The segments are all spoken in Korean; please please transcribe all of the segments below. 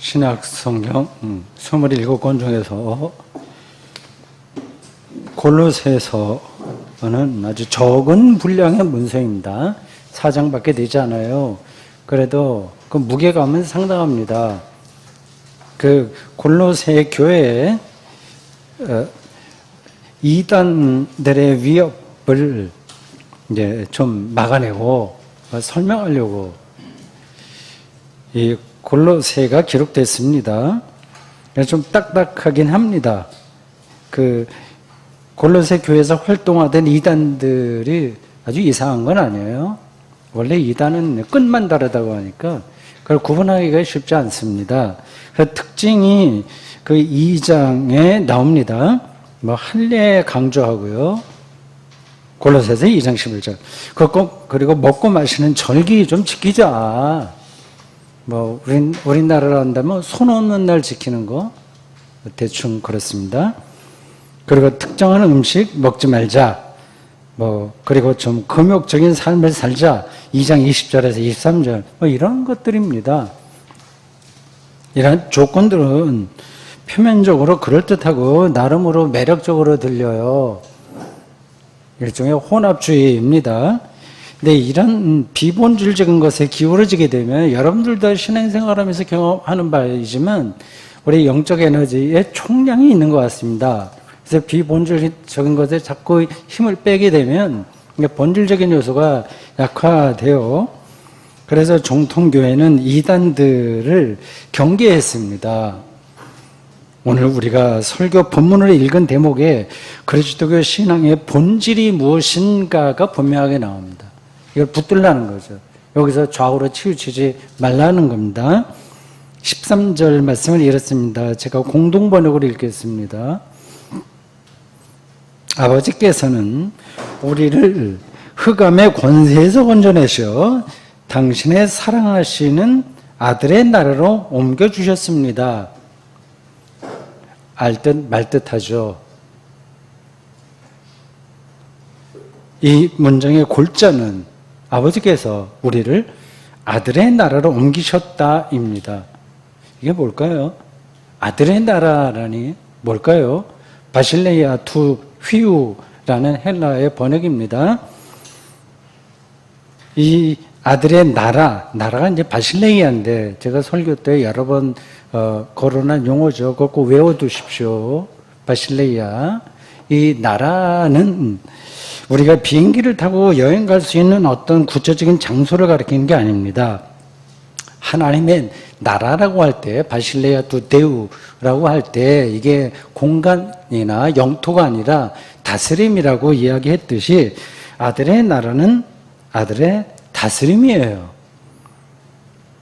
신약 성경 27권 중에서 골로새서는 아주 적은 분량의 문서입니다. 4장밖에 되지 않아요. 그래도 그 무게감은 상당합니다. 그 골로새 교회에 이단들의 위협을 이제 좀 막아내고 설명하려고 이 골로새가 기록됐습니다. 좀 딱딱하긴 합니다. 그 골로새 교회에서 활동하던 이단들이 아주 이상한 건 아니에요. 원래 이단은 끝만 다르다고 하니까 그걸 구분하기가 쉽지 않습니다. 그 특징이 그 2장에 나옵니다. 뭐 할례 강조하고요. 골로새서 2장 11절. 그리고 먹고 마시는 절기 좀 지키자. 뭐 우리나라로 한다면 손 없는 날 지키는 거 대충 그렇습니다. 그리고 특정한 음식 먹지 말자. 뭐 그리고 좀 금욕적인 삶을 살자. 2장 20절에서 23절 뭐 이런 것들입니다. 이런 조건들은 표면적으로 그럴듯하고 나름으로 매력적으로 들려요. 일종의 혼합주의입니다. 근데 이런 비본질적인 것에 기울어지게 되면 여러분들도 신앙생활하면서 경험하는 바이지만 우리 영적 에너지의 총량이 있는 것 같습니다. 그래서 비본질적인 것에 자꾸 힘을 빼게 되면 본질적인 요소가 약화돼요. 그래서 정통교회는 이단들을 경계했습니다. 오늘 우리가 설교 본문을 읽은 대목에 그리스도교 신앙의 본질이 무엇인가가 분명하게 나옵니다. 이걸 붙들라는 거죠. 여기서 좌우로 치우치지 말라는 겁니다. 13절 말씀을 이렇습니다. 제가 공동번역으로 읽겠습니다. 아버지께서는 우리를 흑암의 권세에서 건져내셔 당신의 사랑하시는 아들의 나라로 옮겨주셨습니다. 알듯 말듯하죠. 이 문장의 골자는 아버지께서 우리를 아들의 나라로 옮기셨다입니다. 이게 뭘까요? 아들의 나라라니 뭘까요? 바실레이아 투 휘우라는 헬라어의 번역입니다. 이 아들의 나라가 이제 바실레이아인데 제가 설교 때 여러 번 거론한 용어죠. 그거 꼭 외워두십시오. 바실레이아. 이 나라는 우리가 비행기를 타고 여행 갈 수 있는 어떤 구체적인 장소를 가리키는 게 아닙니다. 하나님의 나라라고 할 때 바실레아 두 데우라고 할 때 이게 공간이나 영토가 아니라 다스림이라고 이야기했듯이 아들의 나라는 아들의 다스림이에요.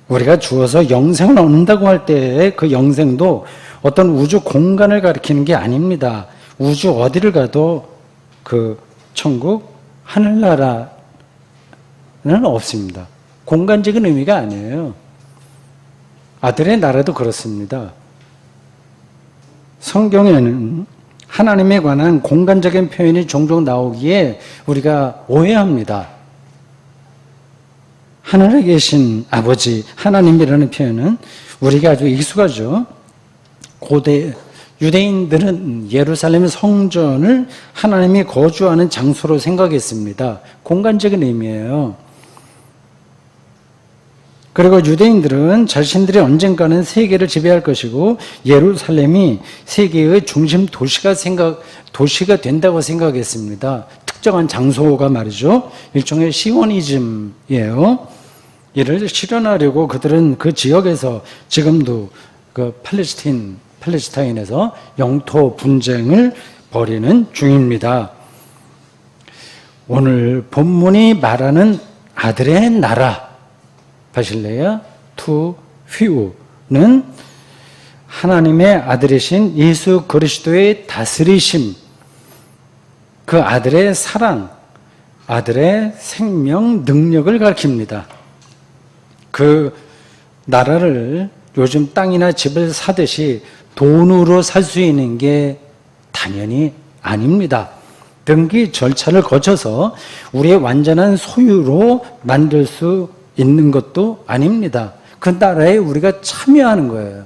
우리가 주어서 영생을 얻는다고 할 때 그 영생도 어떤 우주 공간을 가리키는 게 아닙니다. 우주 어디를 가도 그 천국, 하늘나라는 없습니다. 공간적인 의미가 아니에요. 아들의 나라도 그렇습니다. 성경에는 하나님에 관한 공간적인 표현이 종종 나오기에 우리가 오해합니다. 하늘에 계신 아버지, 하나님이라는 표현은 우리가 아주 익숙하죠. 고대 유대인들은 예루살렘 성전을 하나님이 거주하는 장소로 생각했습니다. 공간적인 의미예요. 그리고 유대인들은 자신들이 언젠가는 세계를 지배할 것이고 예루살렘이 세계의 중심 도시가 된다고 생각했습니다. 특정한 장소가 말이죠. 일종의 시오니즘이에요. 이를 실현하려고 그들은 그 지역에서 지금도 그 팔레스타인에서 영토 분쟁을 벌이는 중입니다. 오늘 본문이 말하는 아들의 나라 바실레아 투 휘우는 하나님의 아들이신 예수 그리스도의 다스리심, 그 아들의 사랑, 아들의 생명 능력을 가리킵니다. 그 나라를 요즘 땅이나 집을 사듯이 돈으로 살 수 있는 게 당연히 아닙니다. 등기 절차를 거쳐서 우리의 완전한 소유로 만들 수 있는 것도 아닙니다. 그 나라에 우리가 참여하는 거예요.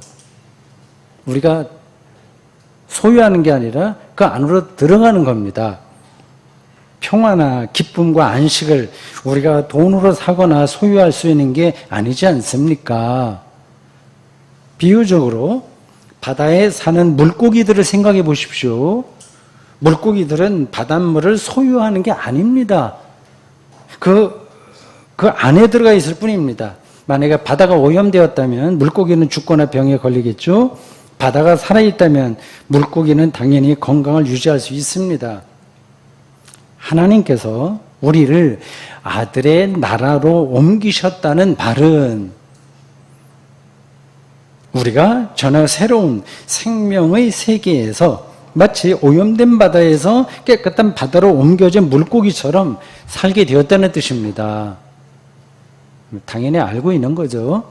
우리가 소유하는 게 아니라 그 안으로 들어가는 겁니다. 평화나 기쁨과 안식을 우리가 돈으로 사거나 소유할 수 있는 게 아니지 않습니까? 비유적으로 바다에 사는 물고기들을 생각해 보십시오. 물고기들은 바닷물을 소유하는 게 아닙니다. 그 안에 들어가 있을 뿐입니다. 만약에 바다가 오염되었다면 물고기는 죽거나 병에 걸리겠죠. 바다가 살아있다면 물고기는 당연히 건강을 유지할 수 있습니다. 하나님께서 우리를 아들의 나라로 옮기셨다는 말은 우리가 전혀 새로운 생명의 세계에서 마치 오염된 바다에서 깨끗한 바다로 옮겨진 물고기처럼 살게 되었다는 뜻입니다. 당연히 알고 있는 거죠.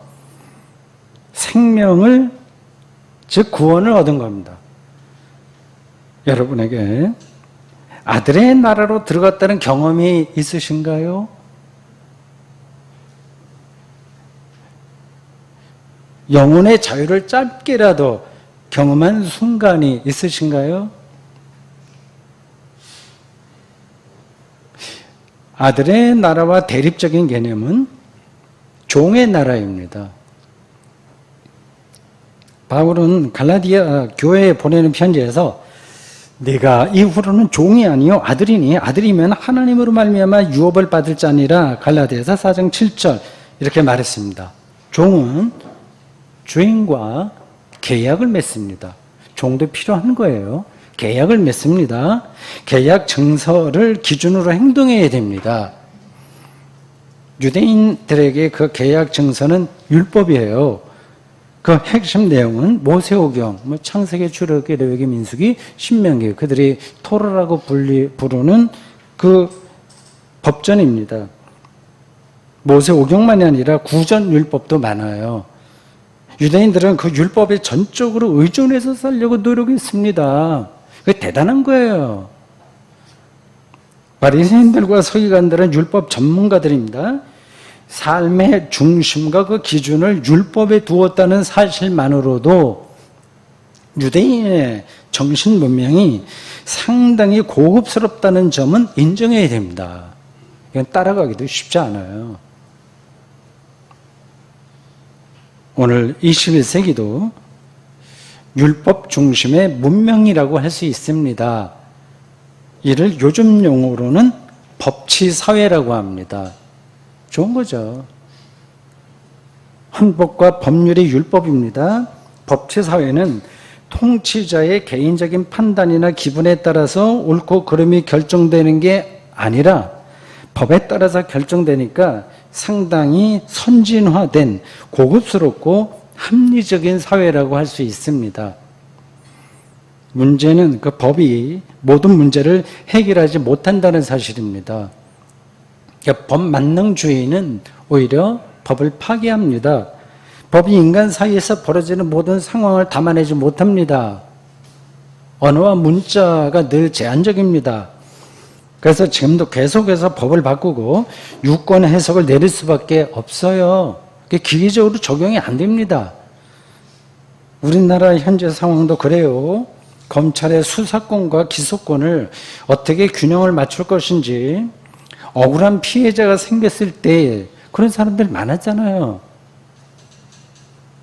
생명을, 즉 구원을 얻은 겁니다. 여러분에게 아들의 나라로 들어갔다는 경험이 있으신가요? 영혼의 자유를 짧게라도 경험한 순간이 있으신가요? 아들의 나라와 대립적인 개념은 종의 나라입니다. 바울은 갈라디아 교회에 보내는 편지에서 내가 이후로는 종이 아니요 아들이니 아들이면 하나님으로 말미암아 유업을 받을 자니라 갈라디아서 4장 7절 이렇게 말했습니다. 종은 주인과 계약을 맺습니다. 종도 필요한 거예요. 계약을 맺습니다. 계약 증서를 기준으로 행동해야 됩니다. 유대인들에게 그 계약 증서는 율법이에요. 그 핵심 내용은 모세오경, 창세기, 출애굽기, 레위기, 민수기, 신명기, 그들이 토라라고 부르는 그 법전입니다. 모세오경만이 아니라 구전 율법도 많아요. 유대인들은 그 율법에 전적으로 의존해서 살려고 노력했습니다. 그게 대단한 거예요. 바리새인들과 서기관들은 율법 전문가들입니다. 삶의 중심과 그 기준을 율법에 두었다는 사실만으로도 유대인의 정신 문명이 상당히 고급스럽다는 점은 인정해야 됩니다. 이건 따라가기도 쉽지 않아요. 오늘 21세기도 율법 중심의 문명이라고 할 수 있습니다. 이를 요즘 용어로는 법치사회라고 합니다. 좋은 거죠. 헌법과 법률이 율법입니다. 법치사회는 통치자의 개인적인 판단이나 기분에 따라서 옳고 그름이 결정되는 게 아니라 법에 따라서 결정되니까 상당히 선진화된 고급스럽고 합리적인 사회라고 할 수 있습니다. 문제는 그 법이 모든 문제를 해결하지 못한다는 사실입니다. 그러니까 법만능주의는 오히려 법을 파괴합니다. 법이 인간 사이에서 벌어지는 모든 상황을 담아내지 못합니다. 언어와 문자가 늘 제한적입니다. 그래서 지금도 계속해서 법을 바꾸고 유권 해석을 내릴 수밖에 없어요. 그게 기계적으로 적용이 안 됩니다. 우리나라 현재 상황도 그래요. 검찰의 수사권과 기소권을 어떻게 균형을 맞출 것인지, 억울한 피해자가 생겼을 때 그런 사람들 많았잖아요.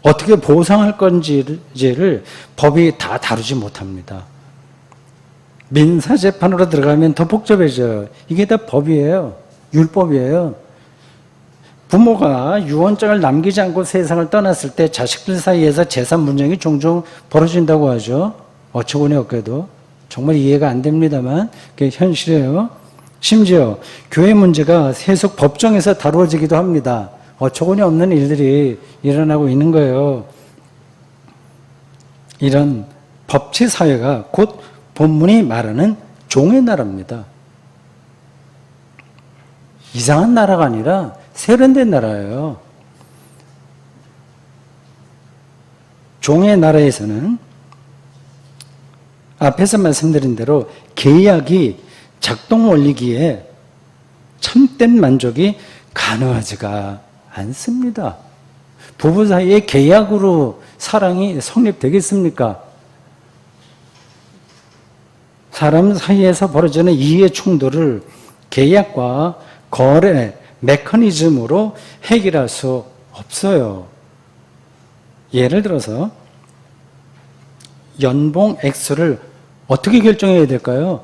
어떻게 보상할 건지를 법이 다 다루지 못합니다. 민사재판으로 들어가면 더 복잡해져요. 이게 다 법이에요. 율법이에요. 부모가 유언장을 남기지 않고 세상을 떠났을 때 자식들 사이에서 재산 분쟁이 종종 벌어진다고 하죠. 어처구니 없게도. 정말 이해가 안 됩니다만 그게 현실이에요. 심지어 교회 문제가 세속 법정에서 다루어지기도 합니다. 어처구니 없는 일들이 일어나고 있는 거예요. 이런 법치사회가 곧 본문이 말하는 종의 나라입니다. 이상한 나라가 아니라 세련된 나라예요. 종의 나라에서는 앞에서 말씀드린 대로 계약이 작동 원리기에 참된 만족이 가능하지가 않습니다. 부부 사이에 계약으로 사랑이 성립되겠습니까? 사람 사이에서 벌어지는 이해 충돌을 계약과 거래 메커니즘으로 해결할 수 없어요. 예를 들어서 연봉 액수를 어떻게 결정해야 될까요?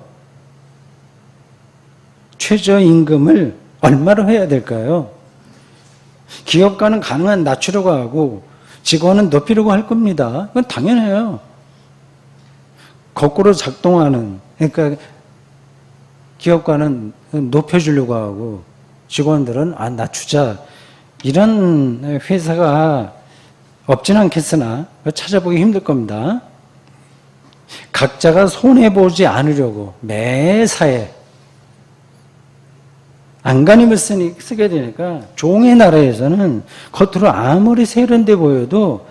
최저임금을 얼마로 해야 될까요? 기업가는 가능한 낮추려고 하고 직원은 높이려고 할 겁니다. 그건 당연해요. 거꾸로 작동하는, 그러니까 기업가는 높여주려고 하고 직원들은 낮추자. 이런 회사가 없진 않겠으나 찾아보기 힘들 겁니다. 각자가 손해보지 않으려고 매사에 안간힘을 쓰게 되니까 종의 나라에서는 겉으로 아무리 세련돼 보여도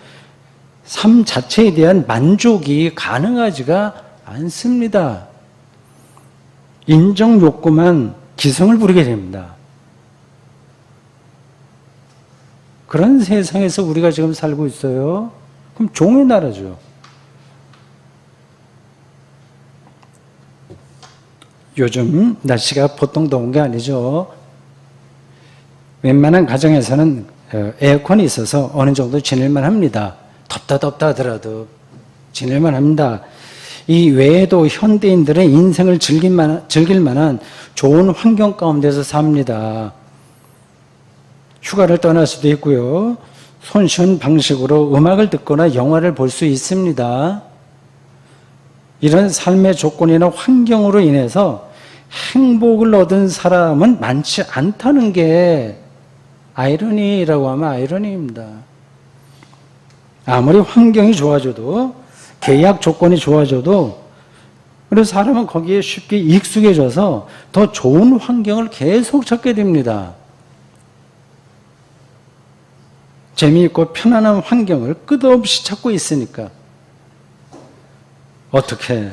삶 자체에 대한 만족이 가능하지가 않습니다. 인정 욕구만 기승을 부리게 됩니다. 그런 세상에서 우리가 지금 살고 있어요. 그럼 종의 나라죠. 요즘 날씨가 보통 더운 게 아니죠. 웬만한 가정에서는 에어컨이 있어서 어느 정도 지낼만 합니다. 덥다 하더라도 지낼만 합니다. 이 외에도 현대인들의 인생을 즐길 만한 좋은 환경 가운데서 삽니다. 휴가를 떠날 수도 있고요. 손쉬운 방식으로 음악을 듣거나 영화를 볼 수 있습니다. 이런 삶의 조건이나 환경으로 인해서 행복을 얻은 사람은 많지 않다는 게 아이러니라고 하면 아이러니입니다. 아무리 환경이 좋아져도 계약 조건이 좋아져도 그래서 사람은 거기에 쉽게 익숙해져서 더 좋은 환경을 계속 찾게 됩니다. 재미있고 편안한 환경을 끝없이 찾고 있으니까 어떻게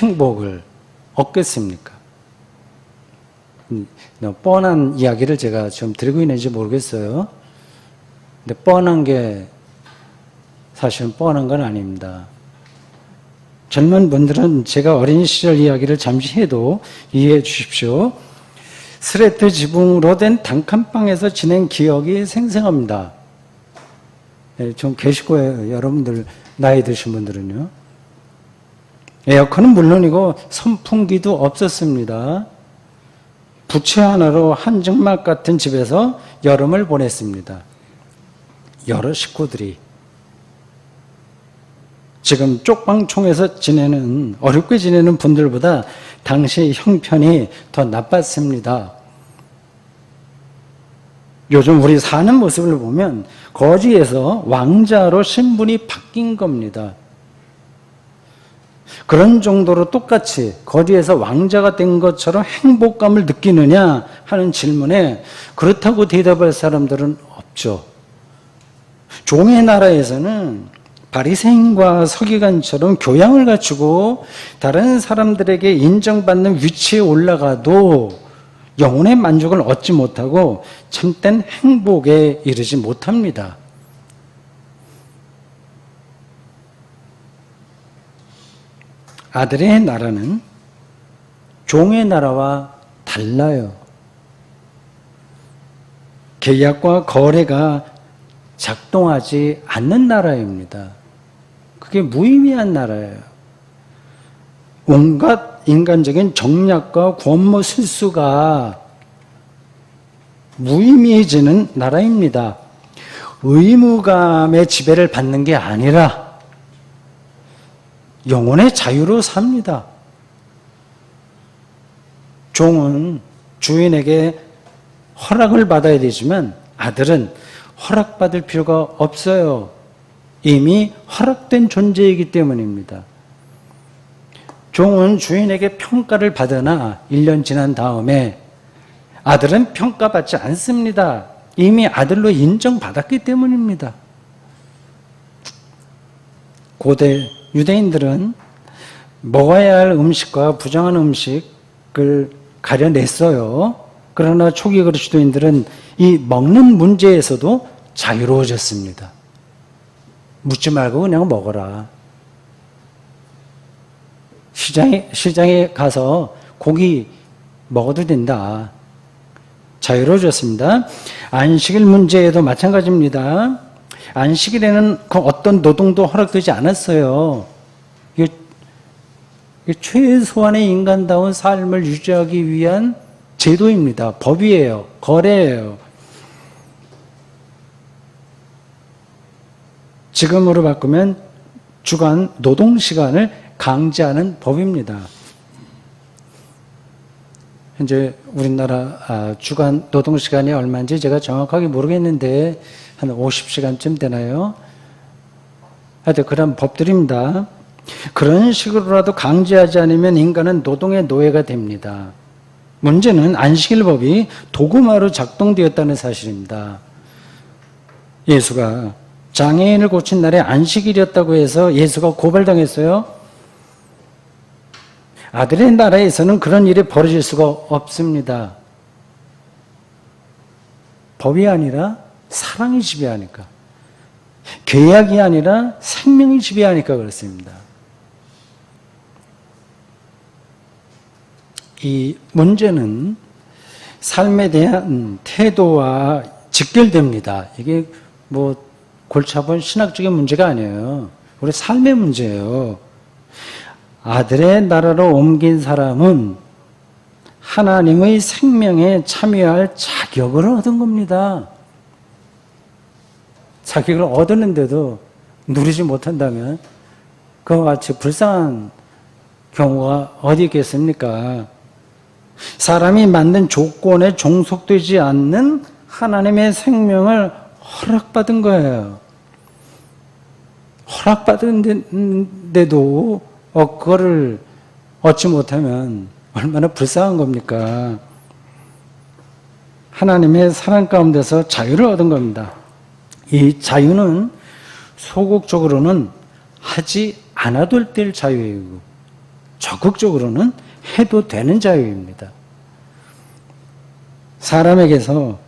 행복을 얻겠습니까? 뻔한 이야기를 제가 지금 드리고 있는지 모르겠어요. 근데 뻔한 게 사실은 뻔한 건 아닙니다. 젊은 분들은 제가 어린 시절 이야기를 잠시 해도 이해해 주십시오. 스레트 지붕으로 된 단칸방에서 지낸 기억이 생생합니다. 좀 계실 거예요. 여러분들 나이 드신 분들은요. 에어컨은 물론이고 선풍기도 없었습니다. 부채 하나로 한증막 같은 집에서 여름을 보냈습니다. 여러 식구들이. 지금 쪽방촌에서 어렵게 지내는 분들보다 당시 형편이 더 나빴습니다. 요즘 우리 사는 모습을 보면 거지에서 왕자로 신분이 바뀐 겁니다. 그런 정도로 똑같이 거지에서 왕자가 된 것처럼 행복감을 느끼느냐 하는 질문에 그렇다고 대답할 사람들은 없죠. 종의 나라에서는 바리새인과 서기관처럼 교양을 갖추고 다른 사람들에게 인정받는 위치에 올라가도 영혼의 만족을 얻지 못하고 참된 행복에 이르지 못합니다. 아들의 나라는 종의 나라와 달라요. 계약과 거래가 작동하지 않는 나라입니다. 그게 무의미한 나라예요. 온갖 인간적인 정략과 권모 실수가 무의미해지는 나라입니다. 의무감의 지배를 받는 게 아니라 영혼의 자유로 삽니다. 종은 주인에게 허락을 받아야 되지만 아들은 허락받을 필요가 없어요. 이미 허락된 존재이기 때문입니다. 종은 주인에게 평가를 받으나 1년 지난 다음에 아들은 평가받지 않습니다. 이미 아들로 인정받았기 때문입니다. 고대 유대인들은 먹어야 할 음식과 부정한 음식을 가려냈어요. 그러나 초기 그리스도인들은 이 먹는 문제에서도 자유로워졌습니다. 묻지 말고 그냥 먹어라. 시장에 가서 고기 먹어도 된다. 자유로워졌습니다. 안식일 문제에도 마찬가지입니다. 안식일에는 그 어떤 노동도 허락되지 않았어요. 이게 최소한의 인간다운 삶을 유지하기 위한 제도입니다. 법이에요. 거래예요. 지금으로 바꾸면 주간 노동시간을 강제하는 법입니다. 현재 우리나라 주간 노동시간이 얼마인지 제가 정확하게 모르겠는데 한 50시간쯤 되나요? 하여튼 그런 법들입니다. 그런 식으로라도 강제하지 않으면 인간은 노동의 노예가 됩니다. 문제는 안식일법이 도구마로 작동되었다는 사실입니다. 예수가 장애인을 고친 날에 안식일이었다고 해서 예수가 고발당했어요. 아들의 나라에서는 그런 일이 벌어질 수가 없습니다. 법이 아니라 사랑이 지배하니까, 계약이 아니라 생명이 지배하니까 그렇습니다. 이 문제는 삶에 대한 태도와 직결됩니다. 이게 뭐 골치 아픈 신학적인 문제가 아니에요. 우리 삶의 문제예요. 아들의 나라로 옮긴 사람은 하나님의 생명에 참여할 자격을 얻은 겁니다. 자격을 얻었는데도 누리지 못한다면 그와 같이 불쌍한 경우가 어디 있겠습니까? 사람이 만든 조건에 종속되지 않는 하나님의 생명을 허락받은 거예요. 허락받은데도 그거를 얻지 못하면 얼마나 불쌍한 겁니까? 하나님의 사랑 가운데서 자유를 얻은 겁니다. 이 자유는 소극적으로는 하지 않아도 될 자유이고 적극적으로는 해도 되는 자유입니다. 사람에게서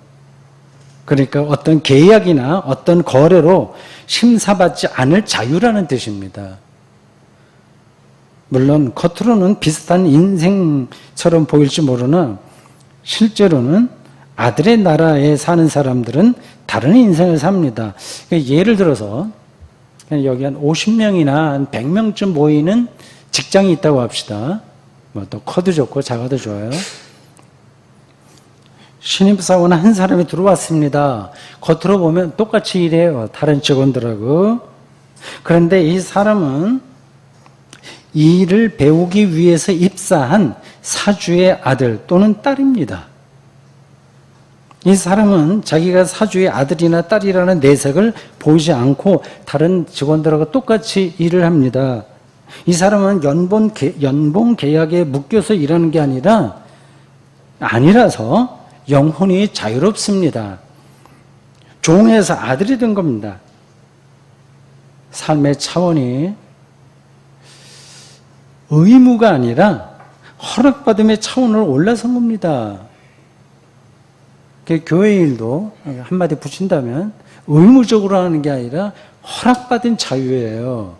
그러니까 어떤 계약이나 어떤 거래로 심사받지 않을 자유라는 뜻입니다. 물론 겉으로는 비슷한 인생처럼 보일지 모르나 실제로는 아들의 나라에 사는 사람들은 다른 인생을 삽니다. 예를 들어서 여기 한 50명이나 한 100명쯤 모이는 직장이 있다고 합시다. 뭐 또 커도 좋고 작아도 좋아요. 신입사원 한 사람이 들어왔습니다. 겉으로 보면 똑같이 일해요. 다른 직원들하고. 그런데 이 사람은 이 일을 배우기 위해서 입사한 사주의 아들 또는 딸입니다. 이 사람은 자기가 사주의 아들이나 딸이라는 내색을 보이지 않고 다른 직원들하고 똑같이 일을 합니다. 이 사람은 연봉 계약에 묶여서 일하는 게 아니라서 영혼이 자유롭습니다. 종에서 아들이 된 겁니다. 삶의 차원이 의무가 아니라 허락받음의 차원으로 올라선 겁니다. 교회 일도 한마디 붙인다면 의무적으로 하는 게 아니라 허락받은 자유예요.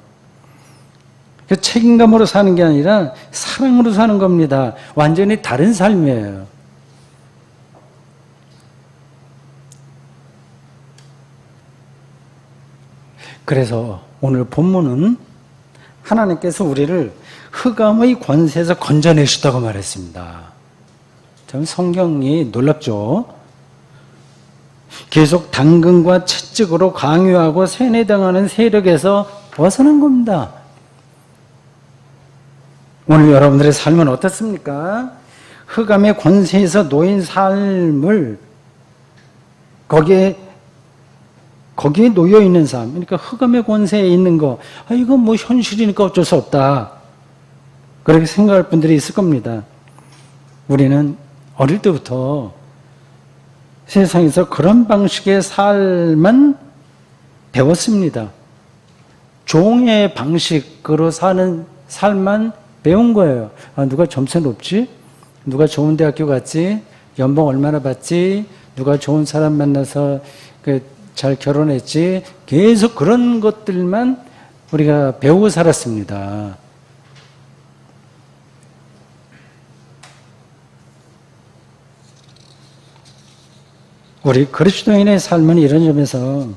책임감으로 사는 게 아니라 사랑으로 사는 겁니다. 완전히 다른 삶이에요. 그래서 오늘 본문은 하나님께서 우리를 흑암의 권세에서 건져내셨다고 말했습니다. 참 성경이 놀랍죠. 계속 당근과 채찍으로 강요하고 세뇌당하는 세력에서 벗어난 겁니다. 오늘 여러분들의 삶은 어떻습니까? 흑암의 권세에서 놓인 삶을 거기에 놓여 있는 삶, 그러니까 흑암의 권세에 있는 거, 이건 뭐 현실이니까 어쩔 수 없다. 그렇게 생각할 분들이 있을 겁니다. 우리는 어릴 때부터 세상에서 그런 방식의 삶만 배웠습니다. 종의 방식으로 사는 삶만 배운 거예요. 누가 점수 높지? 누가 좋은 대학교 갔지? 연봉 얼마나 받지? 누가 좋은 사람 만나서 잘 결혼했지. 계속 그런 것들만 우리가 배우고 살았습니다. 우리 그리스도인의 삶은 이런 점에서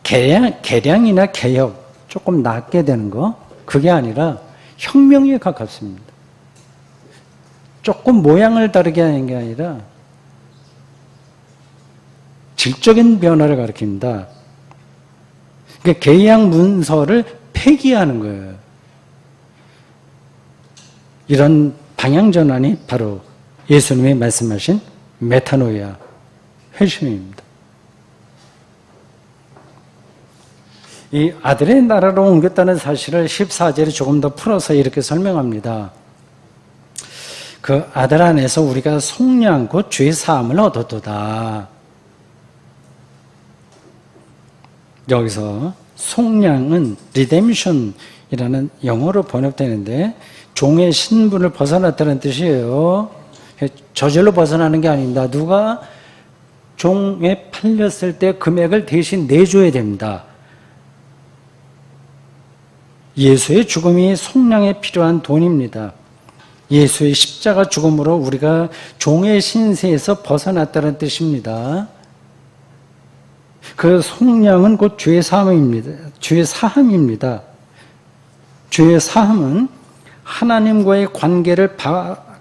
개량이나 개혁 조금 낮게 되는 거, 그게 아니라 혁명에 가깝습니다. 조금 모양을 다르게 하는 게 아니라 질적인 변화를 가리킵니다. 그러니까 계약 문서를 폐기하는 거예요. 이런 방향 전환이 바로 예수님이 말씀하신 메타노이아, 회심입니다. 이 아들의 나라로 옮겼다는 사실을 14절에 조금 더 풀어서 이렇게 설명합니다. 그 아들 안에서 우리가 속량 곧 죄 사함을 얻었도다. 여기서 속량은 redemption이라는 영어로 번역되는데 종의 신분을 벗어났다는 뜻이에요. 저절로 벗어나는 게 아닙니다. 누가 종에 팔렸을 때 금액을 대신 내줘야 됩니다. 예수의 죽음이 속량에 필요한 돈입니다. 예수의 십자가 죽음으로 우리가 종의 신세에서 벗어났다는 뜻입니다. 그 속량은 곧 죄 사함입니다. 죄 사함입니다. 죄 사함은 하나님과의 관계를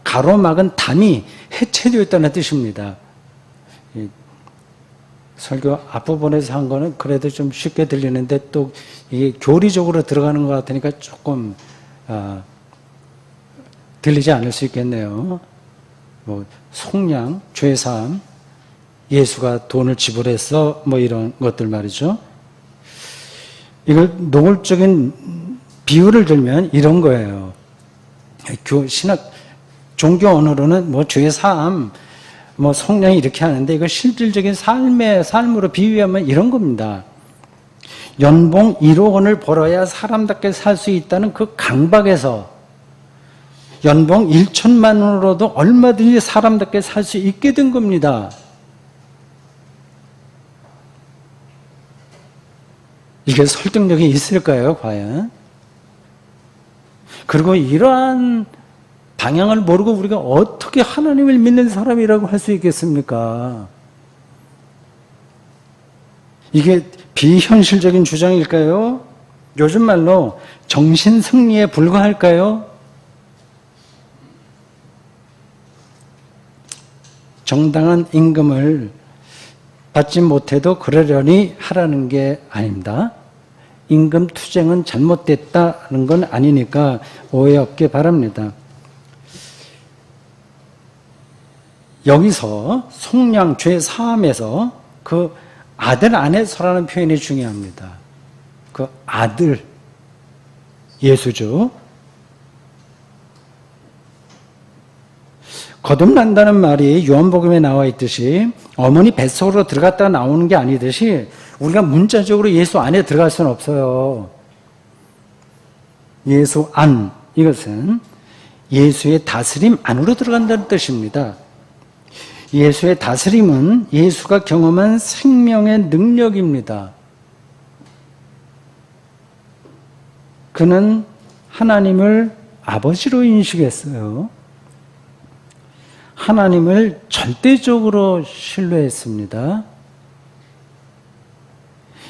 가로막은 담이 해체되었다는 뜻입니다. 설교 앞부분에서 한 거는 그래도 좀 쉽게 들리는데 또 이게 교리적으로 들어가는 것 같으니까 조금 들리지 않을 수 있겠네요. 뭐 속량, 죄 사함, 예수가 돈을 지불했어, 뭐 이런 것들 말이죠. 이걸 노골적인 비유를 들면 이런 거예요. 신학, 종교 언어로는 뭐 죄 사함, 뭐 속량이 이렇게 하는데 이거 실질적인 삶으로 비유하면 이런 겁니다. 연봉 1억 원을 벌어야 사람답게 살 수 있다는 그 강박에서 연봉 1천만 원으로도 얼마든지 사람답게 살 수 있게 된 겁니다. 이게 설득력이 있을까요, 과연? 그리고 이러한 방향을 모르고 우리가 어떻게 하나님을 믿는 사람이라고 할 수 있겠습니까? 이게 비현실적인 주장일까요? 요즘 말로 정신승리에 불과할까요? 정당한 임금을 받지 못해도 그러려니 하라는 게 아닙니다. 임금 투쟁은 잘못됐다는 건 아니니까 오해 없게 바랍니다. 여기서 속량, 죄 사함에서 그 아들 안에서라는 표현이 중요합니다. 그 아들, 예수죠. 거듭난다는 말이 요한복음에 나와 있듯이 어머니 뱃속으로 들어갔다 나오는 게 아니듯이 우리가 문자적으로 예수 안에 들어갈 수는 없어요. 예수 안, 이것은 예수의 다스림 안으로 들어간다는 뜻입니다. 예수의 다스림은 예수가 경험한 생명의 능력입니다. 그는 하나님을 아버지로 인식했어요. 하나님을 절대적으로 신뢰했습니다.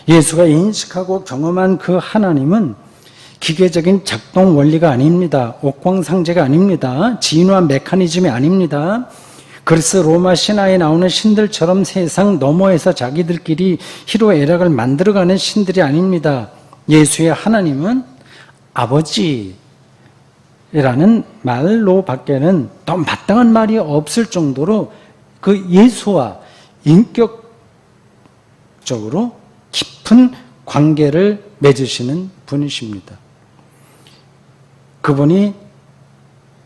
예수가 인식하고 경험한 그 하나님은 기계적인 작동 원리가 아닙니다. 옥황상제가 아닙니다. 진화 메커니즘이 아닙니다. 그리스 로마 신화에 나오는 신들처럼 세상 너머에서 자기들끼리 희로애락을 만들어가는 신들이 아닙니다. 예수의 하나님은 아버지라는 말로 밖에는 더 마땅한 말이 없을 정도로 그 예수와 인격적으로 깊은 관계를 맺으시는 분이십니다. 그분이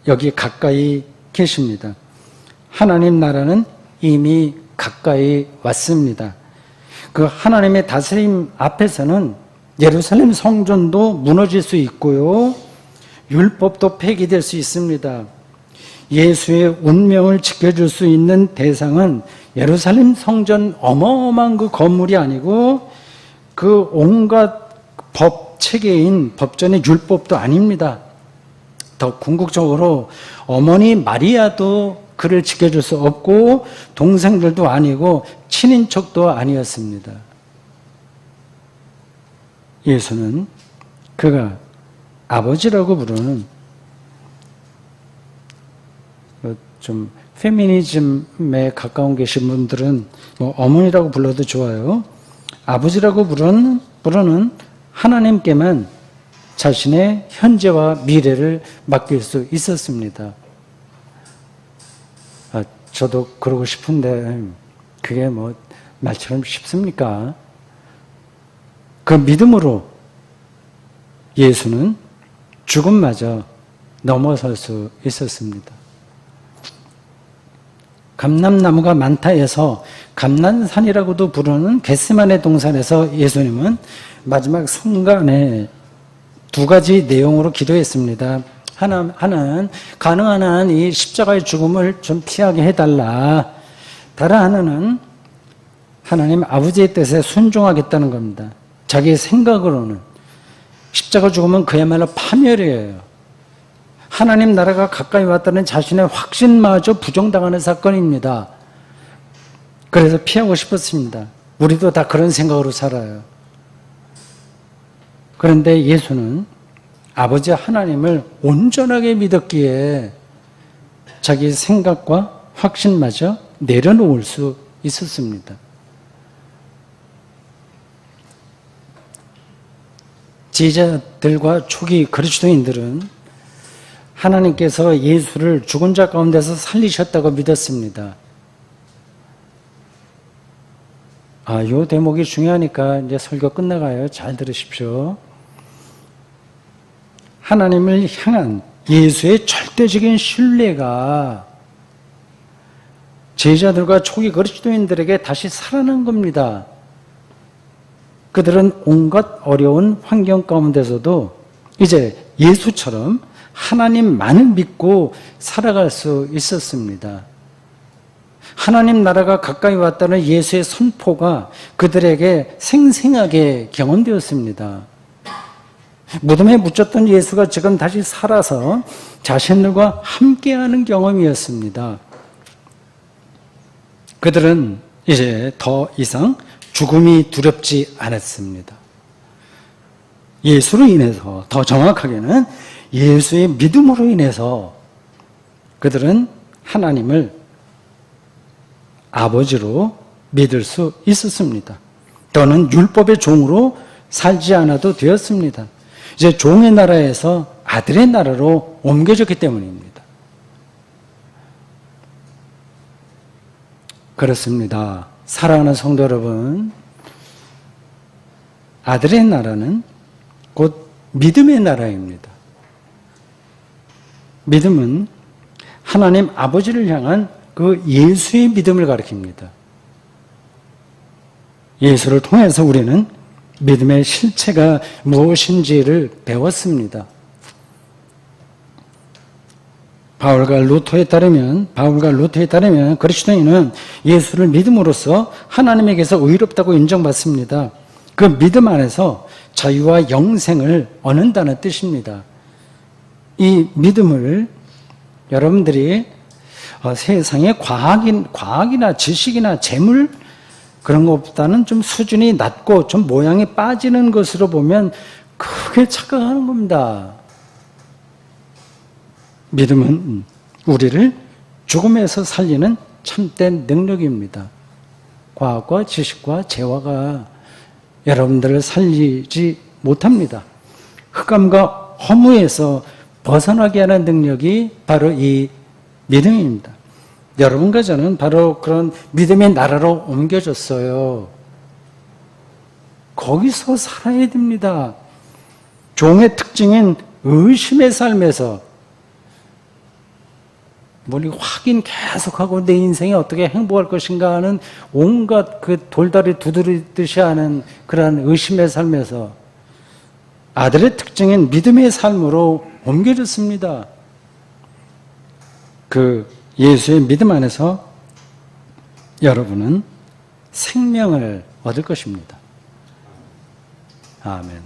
여기 가까이 계십니다. 하나님 나라는 이미 가까이 왔습니다. 그 하나님의 다스림 앞에서는 예루살렘 성전도 무너질 수 있고요. 율법도 폐기될 수 있습니다. 예수의 운명을 지켜줄 수 있는 대상은 예루살렘 성전 어마어마한 그 건물이 아니고 그 온갖 법 체계인 법전의 율법도 아닙니다. 더 궁극적으로 어머니 마리아도 그를 지켜줄 수 없고 동생들도 아니고 친인척도 아니었습니다. 예수는 그가 아버지라고 부르는 좀 페미니즘에 가까운 계신 분들은 뭐 어머니라고 불러도 좋아요. 아버지라고 부르는 하나님께만 자신의 현재와 미래를 맡길 수 있었습니다. 저도 그러고 싶은데 그게 뭐 말처럼 쉽습니까? 그 믿음으로 예수는 죽음마저 넘어설 수 있었습니다. 감람나무가 많다해서 감람산이라고도 부르는 겟세마네 동산에서 예수님은 마지막 순간에 두 가지 내용으로 기도했습니다. 하나는 가능한 한 이 십자가의 죽음을 좀 피하게 해달라. 다른 하나는 하나님 아버지의 뜻에 순종하겠다는 겁니다. 자기 생각으로는 십자가 죽음은 그야말로 파멸이에요. 하나님 나라가 가까이 왔다는 자신의 확신마저 부정당하는 사건입니다. 그래서 피하고 싶었습니다. 우리도 다 그런 생각으로 살아요. 그런데 예수는 아버지 하나님을 온전하게 믿었기에 자기 생각과 확신마저 내려놓을 수 있었습니다. 제자들과 초기 그리스도인들은 하나님께서 예수를 죽은 자 가운데서 살리셨다고 믿었습니다. 이 대목이 중요하니까 이제 설교 끝나가요. 잘 들으십시오. 하나님을 향한 예수의 절대적인 신뢰가 제자들과 초기 그리스도인들에게 다시 살아난 겁니다. 그들은 온갖 어려운 환경 가운데서도 이제 예수처럼 하나님만을 믿고 살아갈 수 있었습니다. 하나님 나라가 가까이 왔다는 예수의 선포가 그들에게 생생하게 경험되었습니다. 무덤에 묻혔던 예수가 지금 다시 살아서 자신들과 함께하는 경험이었습니다. 그들은 이제 더 이상 죽음이 두렵지 않았습니다. 예수로 인해서, 더 정확하게는 예수의 믿음으로 인해서 그들은 하나님을 아버지로 믿을 수 있었습니다. 더는 율법의 종으로 살지 않아도 되었습니다. 이제 종의 나라에서 아들의 나라로 옮겨졌기 때문입니다. 그렇습니다. 사랑하는 성도 여러분, 아들의 나라는 곧 믿음의 나라입니다. 믿음은 하나님 아버지를 향한 그 예수의 믿음을 가리킵니다. 예수를 통해서 우리는 믿음의 실체가 무엇인지를 배웠습니다. 바울과 루터에 따르면 그리스도인은 예수를 믿음으로써 하나님에게서 의롭다고 인정받습니다. 그 믿음 안에서 자유와 영생을 얻는다는 뜻입니다. 이 믿음을 여러분들이 세상의 과학이나 지식이나 재물 그런 것보다는 좀 수준이 낮고 좀 모양이 빠지는 것으로 보면 크게 착각하는 겁니다. 믿음은 우리를 죽음에서 살리는 참된 능력입니다. 과학과 지식과 재화가 여러분들을 살리지 못합니다. 흑암과 허무에서 벗어나게 하는 능력이 바로 이 믿음입니다. 여러분과 저는 바로 그런 믿음의 나라로 옮겨졌어요. 거기서 살아야 됩니다. 종의 특징인 의심의 삶에서 머리 확인 계속하고 내 인생이 어떻게 행복할 것인가 하는 온갖 그 돌다리 두드리듯이 하는 그러한 의심의 삶에서 아들의 특징인 믿음의 삶으로 옮겨졌습니다. 그 예수의 믿음 안에서 여러분은 생명을 얻을 것입니다. 아멘.